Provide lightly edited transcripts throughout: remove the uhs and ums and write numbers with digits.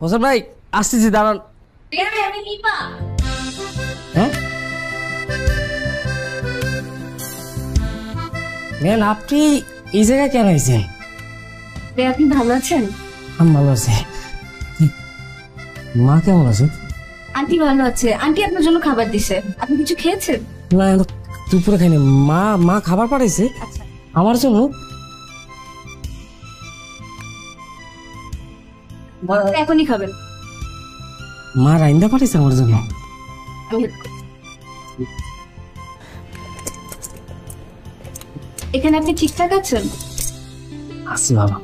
হোসেন ভাই আসতেছি, দাঁড়ান। হ্যাঁ ম্যান, আপনি এই জায়গায় কেন আইছেন? আপনি ভালো আছেন? আমি ভালো আছি। মা কেমন আছে? আন্টি ভালো আছে। আন্টি আপনার জন্য খাবার দিছে, আপনি কিছু খেয়েছেন? না, দুপুরে খাইনি। মা খাবার পাঠাইছে আমার জন্য। এখনই খাবেন? মা রাইন্দা পাঠাইছে আমার জন্য। এখানে আপনি ঠিকঠাক আছেন? আছি বাবা।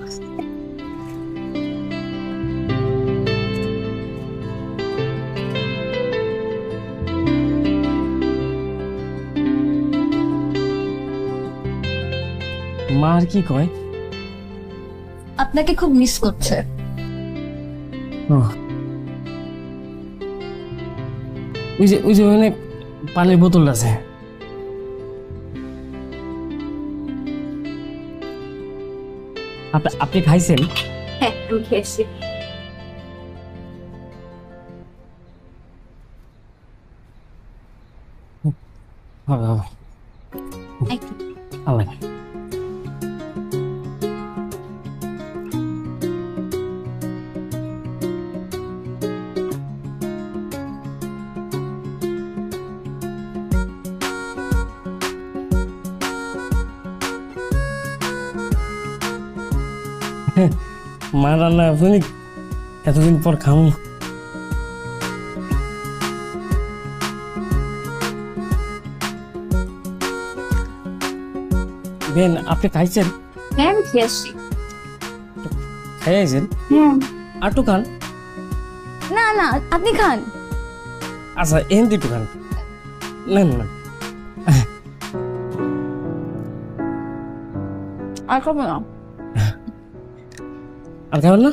মা আর কি কয়? আপনাকে খুব মিস করছে। ওই যে ওখানে পানির বোতল আছে। আপনি খাইছেন? হ্যাঁ, আমি খেয়েছি। হবে হবে। আল্লাহ। মা রান্না আপনি এতদিন পর খামু। বেন, আপনি খাইছেন? হ্যাঁ, আমি খেয়েছি। খাইছেন? আটু খান। না না, আপনি খান। আচ্ছা, এখান দিয়ে একটু খান। না না, আর খাবো না। আর খাবেন না?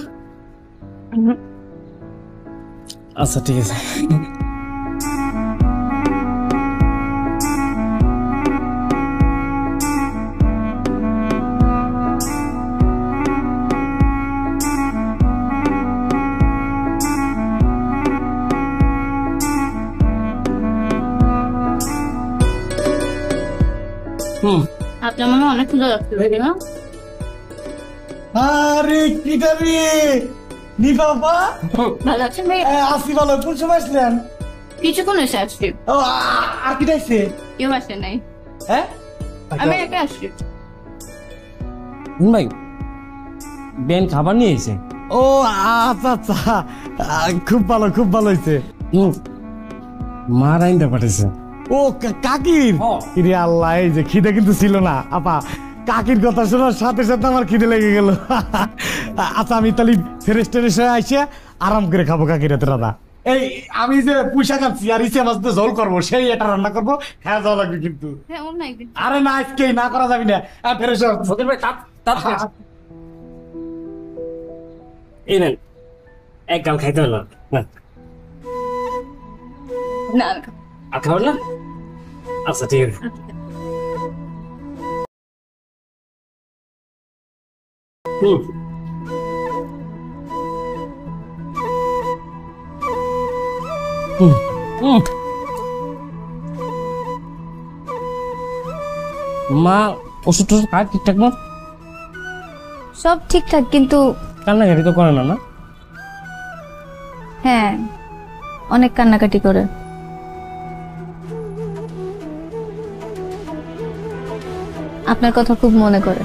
আচ্ছা ঠিক আছে। আপনার মনে অনেক ক্ষুধা লাগছে, তাই না? আরে কি করি নি বাবা? ভালো আছেন ভাই? আসি ভালো। কোন সময় আসলেন? কিছুক্ষণ এসে আসছি। ও, আর কি দেখছে? কেউ আসে নাই। হ্যাঁ, আমি একা আসছি। ভাই, বেন খাবার নিয়ে এসে। ও আচ্ছা আচ্ছা, খুব ভালো খুব ভালো হয়েছে। মা রাইন্দা পাঠাইছে। ও কাকির? ইরে আল্লাহ, এই যে খিদে কিন্তু ছিল না আপা। কাকির কথা শোনার সাথে সাথে আমার খিদে লেগে গেল। আচ্ছা, আমি তাহলে ফ্রেশ ট্রেশ হয়ে আইসে আরাম করে খাবো কাকির হাতে রান্না। এই আমি যে পুঁইশা খাচ্ছি আর ইসে মাছ দিয়ে ঝোল করবো, সেই এটা রান্না করবো, হ্যাঁ যাওয়া লাগবে কিন্তু। আরে না, আজকে না করা যাবি না। ফ্রেশ ভাই, এই নেন, এক গাল খাইতে হলো না। আর খাবেন না? আচ্ছা ঠিক আছে। মা ওষুধ টষুধ খায় ঠিকঠাক মত? সব ঠিকঠাক, কিন্তু কান্নাকাটি তো করে না? না, হ্যাঁ অনেক কান্নাকাটি করে। আপনার কথা খুব মনে করে।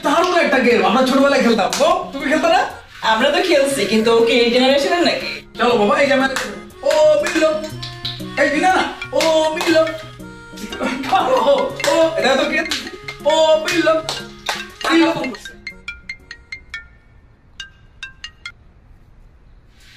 দারুণ একটা গেম, আমরা ছোটবেলায় খেলতাম। তুমি খেলতো না? আমরা তো খেলছি, কিন্তু ওকে এই জেনারেশনের নাকি? চলো বাবা, এই যে ও মিলো, এই বিনা না, ও মিলো, ও এটা তো কে? ও মিলো,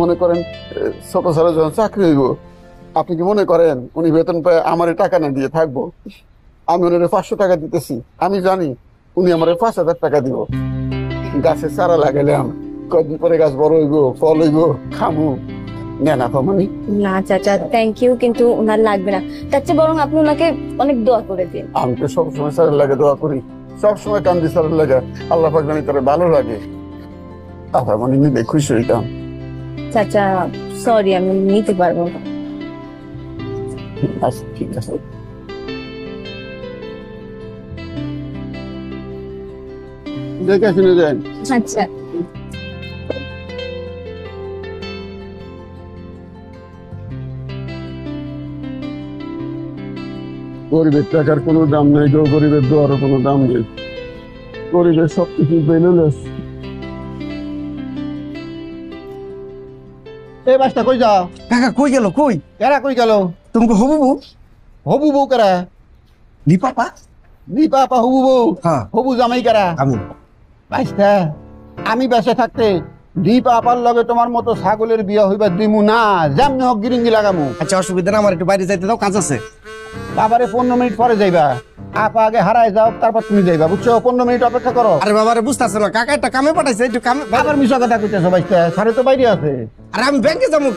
মনে করেন ছোট স্যারের যখন চাকরি হইব, আপনি কি মনে করেন উনি বেতন পায় আমার টাকা না দিয়ে থাকবো? আমি ওনারে 500 টাকা দিতেছি, আমি জানি উনি আমার 5,000 টাকা দিব। গাছের চারা লাগাইলাম, কয়েকদিন পরে গাছ বড় হইব, ফল হইব, খামু। নেন আপা মানে। না চাচা, থ্যাংক ইউ, কিন্তু ওনার লাগবে না। তার চেয়ে বরং আপনি ওনাকে অনেক দোয়া করে দিন। আমি তো সবসময় স্যারের লাগে দোয়া করি, সবসময় কান্দি স্যারের লাগে। আল্লাহ পাক জানি তার ভালো লাগে। আপা মানে নিলে খুশি হইতাম। চাচা সরি, আমি নিতে পারবো না। আচ্ছা ঠিক আছে। দেখে শুনে যান। আচ্ছা। গরিবের টাকার কোনো দাম নেই গো, গরিবের দোয়ারও কোনো দাম নেই। গরিবের সবকিছু বেলুলেস। এই বাসটা কই যাও? কাকা কই গেল? কই কেরা কই গেল? তুমি হবু বউ? হবু বউ কেরা? দীপাপা। দীপাপা হবু বউ? হ্যাঁ। হবু জামাই কেরা? আমি। বাসটা আমি বেঁচে থাকতে দীপাপার লগে তোমার মতো ছাগলের বিয়া হইবা দিমু না, যেমনি হোক গিরিঙ্গি লাগামু। আচ্ছা অসুবিধা না, আমার একটু বাইরে যাইতে দাও, কাজ আছে। বাবারে 15 মিনিট পরে যাইবা। আপা আগে হারায় যাও, তারপর তুমি যাইবা, বুঝছো? 15 মিনিট অপেক্ষা করো। আরে বাবারে বুঝতেছ না, কাকা একটা কামে পাঠাইছে, একটু কামে। আবার মিশা কথা কইতেছো বাইস্তা, সারে তো বাইরে আছে। আরে আমি ব্যাংকে যাবো,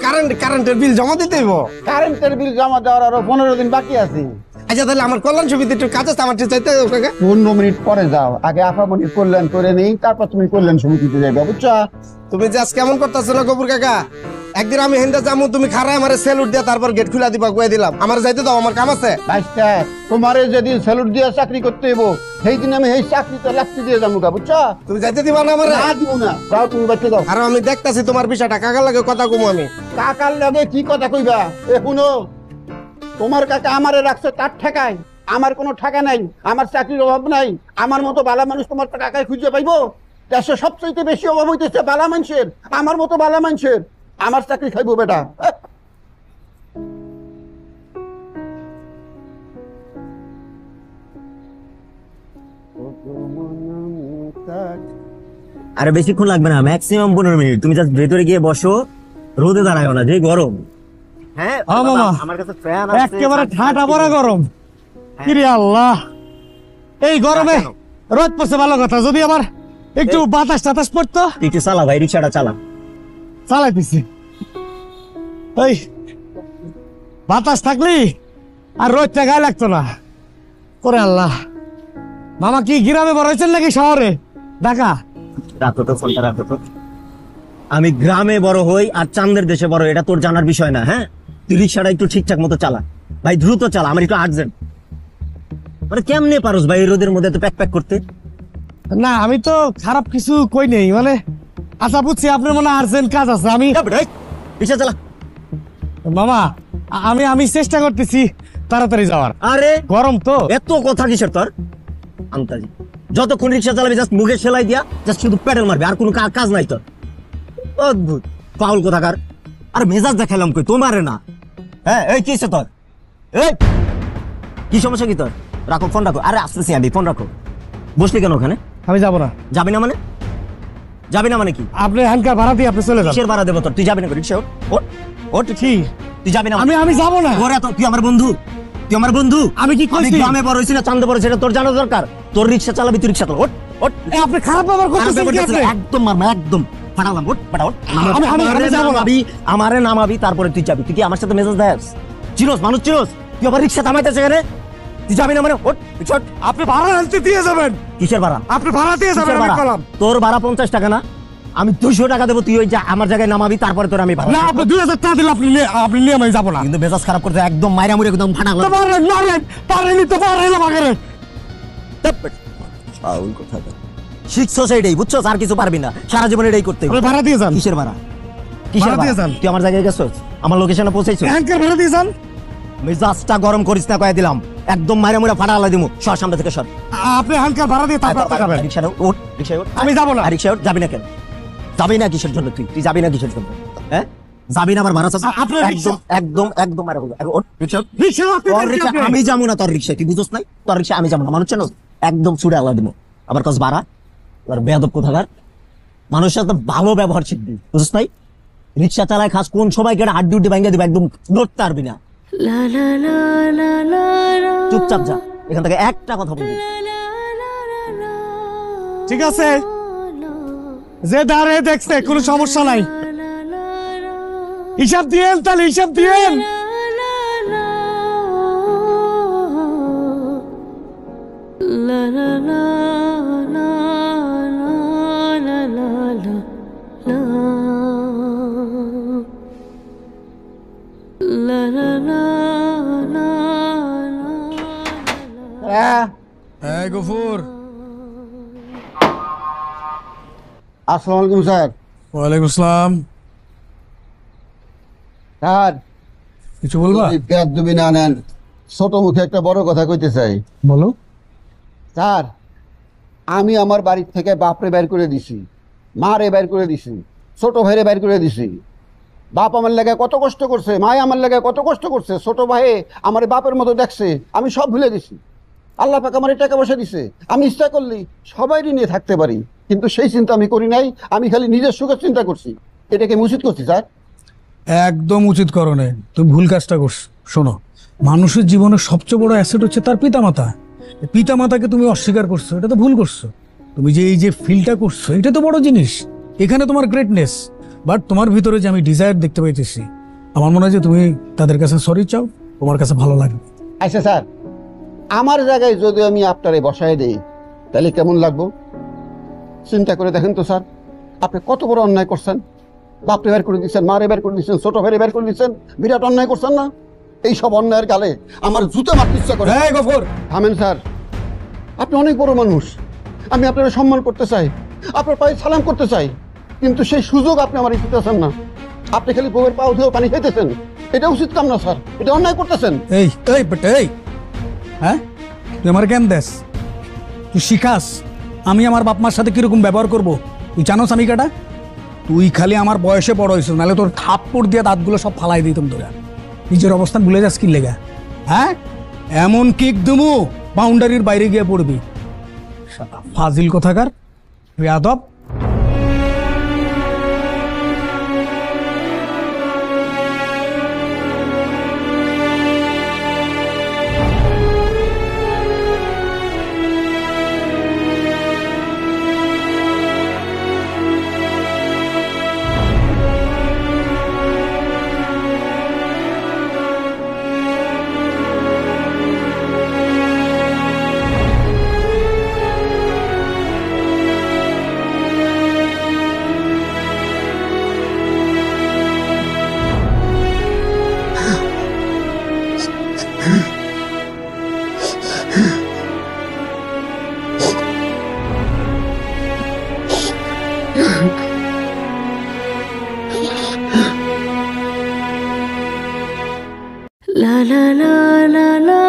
কারেন্টের বিল জমা দিতে হইব। কারেন্টের বিল জমা দেওয়ার আরো 15 দিন বাকি আছে। আচ্ছা তাহলে আমার কল্যাণ সমিতি একটু কাজ আছে, আমার চাইতে কাকা। 15 মিনিট পরে যাও, আগে আপামনির কল্যাণ করে নেই, তারপর তুমি কল্যাণ সমিতিতে যাইবা, বুঝছো? তুমি যে আজ কেমন করতেছো না গবুর কাকা? একদিন আমি হেন্দা যাবো, তুমি খারায় আমারে স্যালুট দিয়া তারপর গেট খুলা দিবা, কয়ে দিলাম। আমার যাইতে দাও, আমার কাম আছে। বাইস্তা তোমারে যেদিন স্যালুট দিয়া চাকরি করতে হইব, সেই দিন আমি এই চাকরিতে লাস্তি দিয়ে যাবো, বুঝছো? তুমি যাইতে দিবা না আমারে? না দিব না, যাও তুমি বাচ্চা দাও। আর আমি দেখতাছি তোমার বিষয়টা, কাকার লাগে কথা কমু আমি। কাকার লগে কি কথা কইবা? শুনো, তোমার কাকা আমারে রাখছে তার ঠেকায়, আমার কোনো ঠেকা নাই, আমার চাকরির অভাব নাই। আমার মতো বালা মানুষ তোমার কাকায় খুঁজে পাইবো? দেশে সবচেয়ে বেশি অভাব হইতেছে বালা মানুষের, আমার মতো বালা মানুষের। আমার চাকরি খাইবো বেটা। আরে বেশিক্ষণ লাগবে না, ম্যাক্সিমাম 15 মিনিট। তুমি জাস্ট ভেতরে গিয়ে বসো, রোদে দাঁড়ায় না, যে গরম। হ্যাঁ মামা, আমার কাছে ফ্যান আছে, একেবারে ঠাটা পড়া গরম। কিরে আল্লাহ, এই গরমে রোদ পড়ছে ভালো কথা, যদি আবার একটু বাতাস টাতাস পড়তো। একটু চালা ভাই, রিক্সাটা চালা। চালাইতেছি। এই বাতাস থাকলি আর রোদটা গায়ে লাগতো না। করে আল্লাহ, মামা কি গ্রামে বড় হয়েছেন নাকি শহরে? ঢাকা। রাখো তো ফোনটা, রাখো তো। আমি গ্রামে বড় হই আর চাঁদের দেশে বড়, এটা তোর জানার বিষয় না। হ্যাঁ, তুই রিক্সাটা একটু ঠিকঠাক মতো চালা ভাই, দ্রুত চালা, আমার একটু আর্জেন্ট। মানে কেমনে পারোস ভাই এই রোদের মধ্যে তো প্যাক প্যাক করতে? না আমি তো খারাপ কিছু কই নেই, মানে আচ্ছা বুঝছি আপনার মনে আর্জেন্ট কাজ আছে। আমি রিক্সা চালা মামা, আমি চেষ্টা করতেছি তাড়াতাড়ি যাওয়ার। আরে গরম তো। এত কথা কিসের তোর? আন্তাজি, যতক্ষণ রিক্সা চালাবি জাস্ট মুখে সেলাই দিয়া জাস্ট শুধু প্যাডেল মারবি, আর কোনো কাজ নাই তোর। অদ্ভুত পাউল কোথাকার। আর মেজাজ দেখালাম কই তোমারে না। হ্যাঁ এই কি তোর? এই কি সমস্যা কি তোর? রাখো ফোন, রাখো। আরে আসতেছি আমি, ফোন রাখো। বসলি কেন ওখানে? আমি যাবো না। যাবি না মানে? যাবি না মানে কি? আপনি হ্যান্ডকার ভাড়া দিয়ে আপনি চলে যান। কিসের ভাড়া দেবো তোর? তুই যাবি না? রিক্সা ওঠ, ওঠ। কি তুই যাবি না? আমি যাবো না। ওরে তুই আমার বন্ধু, তুই আমার বন্ধু। আমি কি কইছি? গ্রামে বড় হইছি না চাঁদে বড়, সেটা তোর জানা দরকার। তোর রিক্সা চালাবি, তুই রিক্সা চালা। ওঠ, ওঠ। আপনি খারাপ ব্যবহার করতেছেন কি? আপনি একদম মারমা, একদম ফাটালাম। ওঠ, ফাটা, ওঠ। আমি যাবো না। আমারে নামাবি, তারপরে তুই যাবি। তুই কি আমার সাথে মেজাজ দেস? চিরস মানুষ চিরস, তুই আবার রিক্সা থামাইতেছে এখানে। তুই যাবি না মানে? ওঠ, ওঠ। আপনি ভাড়া আনতে দিয়ে যাবেন। কিসের ভাড়া? আপনি ভাড়া দিয়ে যাবেন। আমি কলাম তোর ভাড়া 50 টাকা না, আমি 200 টাকা দেবো। তুই ওই আমার জায়গায় নামাবি, তারপরে তোর আমি ভাড়া। না, আপনি 2000 টাকা দিলে আপনি নিয়ে আমি যাবো না। কিন্তু মেজাজ খারাপ করতে একদম মাইরা মুড়ে একদম ফাটালাম। শিখছো সেইটাই, বুঝছো? আর কিছু পারবি না, সারা জীবন এটাই করতে। ভাড়া দিয়ে যান। কিসের ভাড়া? কিসের ভাড়া? তুই আমার জায়গায় গেছো, আমার লোকেশনে পৌঁছাইছো। ভাড়া দিয়ে যান। মেজাজটা গরম করিস না, কয়ে দিলাম। একদম মাইরা মুড়ে ফাটালা দিমু। সর সামনে থেকে সর। আপনি হ্যান্ডকার ভাড়া দিয়ে তারপর যাবেন। রিকশায় ওঠ, রিকশায় ওঠ। আমি যাবো না। রিকশায় ওঠ। যাবি না কেন? যাবি না কিসের জন্য? তুই যাবি না কিসের জন্য? হ্যাঁ, যাবি না? আমার ভাড়া আছে। একদম একদম একদম মারা বলবো। ওঠ, রিকশা ওঠ। আমি যাবো না তোর রিকশায়, তুই বুঝোস নাই? তোর রিকশা আমি যাবো না, মানুষ চেনো? একদম ছুড়ে আল্লাহ দিব। আবার কস ভাড়া, আর বেয়াদব কোথাকার। মানুষের সাথে ভালো ব্যবহার শিখবি, বুঝোস নাই? রিক্সা চালায় খাস কোন সময় কেটে হাড্ডি উড্ডি ভাঙ্গা দিবে, একদম নড়তে পারবি না। চুপচাপ যা এখান থেকে, একটা কথা বলবি। ঠিক আছে, যে দাঁড়িয়ে দেখছে কোনো সমস্যা নাই। হিসাব দিয়েন, তাহলে হিসাব দিয়েন। গফুর, আসসালামু আলাইকুম স্যার। ওয়ালাইকুম আসসালাম। স্যার কিছু বলবা? বেয়াদবি না নেন, ছোট মুখে একটা বড় কথা কইতে চাই। বলো। স্যার, আমি আমার বাড়ি থেকে বাপরে বের করে দিছি, মারে বের করে দিছি, ছোট ভাইরে বের করে দিছি। বাপ আমার লাগে কত কষ্ট করছে, মায় আমার লাগে কত কষ্ট করছে, ছোট ভাই আমার বাপের মতো দেখছে, আমি সব ভুলে দিছি। আল্লাহ পাক আমার টাকা পয়সা দিছে, আমি ইচ্ছা করলি সবাইরই নিয়ে থাকতে পারি, কিন্তু সেই চিন্তা আমি করি নাই। আমি খালি নিজের সুখের চিন্তা করছি। এটাকে আমি উচিত করছি স্যার? একদম উচিত করো না, তুমি ভুল কাজটা করছো। শোনো, মানুষের জীবনের সবচেয়ে বড় অ্যাসেট হচ্ছে তার পিতামাতা। পিতামাতাকে তুমি অস্বীকার করছো, এটা তো ভুল করছো। তুমি যে এই যে ফিলটা করছো, এটা তো বড় জিনিস, এখানে তোমার গ্রেটনেস। বাট তোমার ভিতরে যে আমি ডিজায়ার দেখতে পাইতেছি, আমার মনে হয় যে তুমি তাদের কাছে সরি চাও, তোমার কাছে ভালো লাগবে। আচ্ছা স্যার, আমার জায়গায় যদি আমি আপনারে বসায় দেই তাহলে কেমন লাগবো? চিন্তা করে দেখেন তো স্যার, আপনি কত বড় অন্যায় করছেন। বাপরে বের করে দিচ্ছেন, মারে বের করে দিচ্ছেন, ছোট ভাইরে বের করে দিচ্ছেন, বিরাট অন্যায় করছেন না? এই সব অন্যায়ের গালে আমার জুতো মারতে ইচ্ছা করে। থামেন স্যার, আপনি অনেক বড় মানুষ, আমি আপনার সম্মান করতে চাই, আপনার পায়ে সালাম করতে চাই, কিন্তু সেই সুযোগ আপনি আমার দিতেছেন না। আপনি খালি বউয়ের পাও ধুয়ে পানি খাইতেছেন, এটা উচিত কাম না স্যার, এটা অন্যায় করতেছেন। এই এই বেটা, এই হ্যাঁ, তুই আমার জ্ঞান দেস, তুই শিখাস আমি আমার বাপ মার সাথে কিরকম ব্যবহার করবো। তুই জানোস আমি কাটা? তুই খালি আমার বয়সে বড় হয়েছিস, নাহলে তোর থাপ্পড় দিয়ে দাঁতগুলো সব ফালাই দিতাম তোরা। নিজের অবস্থান ভুলে যাস কি লেগা? হ্যাঁ, এমন কিক দুমু বাউন্ডারির বাইরে গিয়ে পড়বি। ফাজিল কোথাকার, বেয়াদব। La la la la la